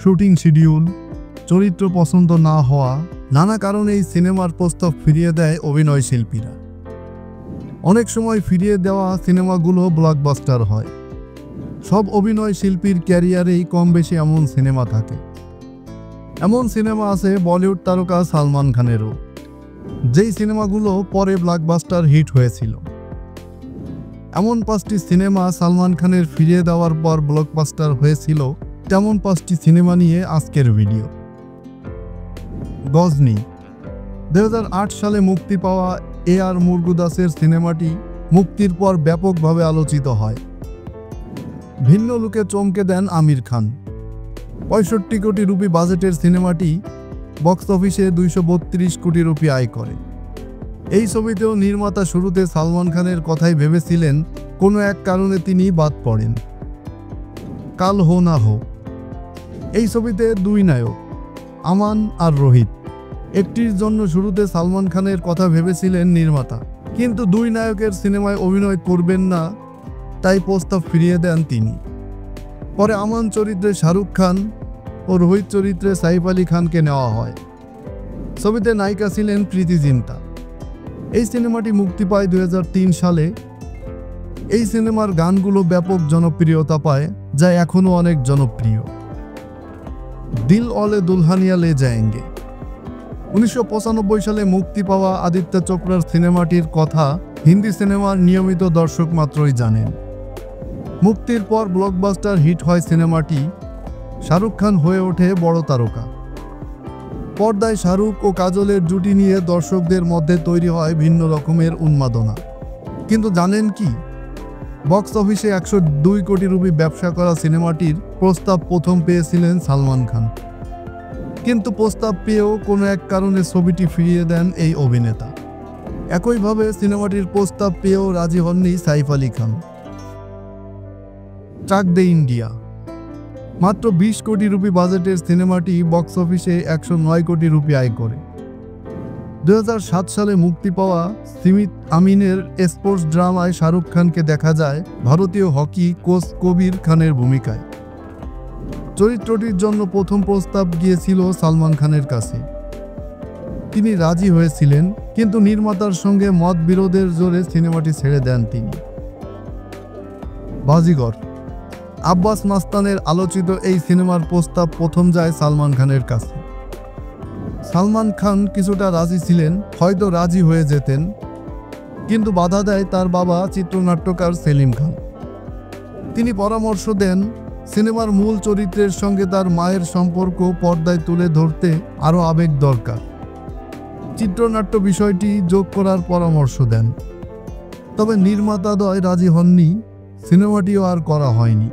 Shooting schedule, চরিত্র পছন্দ না হওয়া, নানা কারণে এই সিনেমার প্রস্তাব ফিরিয়ে দেয় অভিনয় শিল্পীরা। অনেক সময় ফিরিয়ে দেওয়া সিনেমাগুলো ব্লকবাস্টার হয়। সব অভিনয় শিল্পীর ক্যারিয়ারেই কম বেশি এমন সিনেমা থাকে। এমন সিনেমা আছে বলিউড তারকা সালমান খানেরও, যেই সিনেমাগুলো পরে ব্লকবাস্টার হিট হয়েছিল। এমন 5টি সিনেমা সালমান খানের ফিরিয়ে দেওয়ার পর ব্লকবাস্টার হয়েছিল, তেমন 5টি সিনেমা নিয়ে আজকের ভিডিও। গজনী 2008 সালে মুক্তি পাওয়া এআর মুরুগদাসের সিনেমাটি মুক্তির পর ব্যাপকভাবে আলোচিত হয়। ভিন্ন লুকে চমকে দেন আমির খান। 65 কোটি রুপি বাজেটের সিনেমাটি বক্স অফিসে 232 কোটি রুপি আয় করে। এই ছবিতেও নির্মাতা শুরুতে সালমান খানের কথাই ভেবেছিলেন, কোনো এক কারণে তিনি বাদ পড়েন। কাল হো না হো এই ছবিতে 2 নায়ক, আমান আর রোহিত। একটির জন্য শুরুতে সালমান খানের কথা ভেবেছিলেন নির্মাতা, কিন্তু 2 নায়কের সিনেমায় অভিনয় করবেন না, তাই প্রস্তাব ফিরিয়ে দেন তিনি। পরে আমান চরিত্রে শাহরুখ খান ও রোহিত চরিত্রে সাইফ আলী খানকে নেওয়া হয়। ছবিতে নায়িকা ছিলেন প্রীতি জিন্টা। এই সিনেমাটি মুক্তি পায় 2003 সালে। এই সিনেমার গানগুলো ব্যাপক জনপ্রিয়তা পায়, যা এখনও অনেক জনপ্রিয়। দিল ওয়ালে দুলহানিয়া লে যায়েঙ্গে 1995 সালে মুক্তি পাওয়া আদিত্য চোপড়ার সিনেমাটির কথা হিন্দি সিনেমার নিয়মিত দর্শক মাত্রই জানেন। মুক্তির পর ব্লকবাস্টার হিট হয় সিনেমাটি। শাহরুখ খান হয়ে ওঠে বড় তারকা। পর্দায় শাহরুখ ও কাজলের জুটি নিয়ে দর্শকদের মধ্যে তৈরি হয় ভিন্ন রকমের উন্মাদনা। কিন্তু জানেন কি, বক্স অফিসে 102 কোটি রুপি ব্যবসা করা সিনেমাটির প্রস্তাব প্রথম পেয়েছিলেন সালমান খান, কিন্তু প্রস্তাব পেয়েও কোনো এক কারণে ছবিটি ফিরিয়ে দেন এই অভিনেতা। একইভাবে সিনেমাটির প্রস্তাব পেয়েও রাজি হননি সাইফ আলী খান। চাক দে ইন্ডিয়া মাত্র 20 কোটি রুপি বাজেটের সিনেমাটি বক্স অফিসে 109 কোটি রুপি আয় করে। 2007 সালে মুক্তি পাওয়া সিমিত আমিনের স্পোর্টস ড্রামায় শাহরুখ খানকে দেখা যায় ভারতীয় হকি কোচ কবির খানের ভূমিকায়। চরিত্রটির জন্য প্রথম প্রস্তাব গিয়েছিল সালমান খানের কাছে। তিনি রাজি হয়েছিলেন, কিন্তু নির্মাতার সঙ্গে মতবিরোধের জোরে সিনেমাটি ছেড়ে দেন তিনি। বাজিগর আব্বাস মাস্তানের আলোচিত এই সিনেমার প্রস্তাব প্রথম যায় সালমান খানের কাছে। সালমান খান কিছুটা রাজি ছিলেন, হয়তো রাজি হয়ে যেতেন, কিন্তু বাধা দেয় তার বাবা চিত্রনাট্যকার সেলিম খান। তিনি পরামর্শ দেন, সিনেমার মূল চরিত্রের সঙ্গে তার মায়ের সম্পর্ক পর্দায় তুলে ধরতে আরও আবেগ দরকার। চিত্রনাট্য বিষয়টি যোগ করার পরামর্শ দেন, তবে নির্মাতাদ্বয় রাজি হননি। সিনেমাটিও আর করা হয়নি।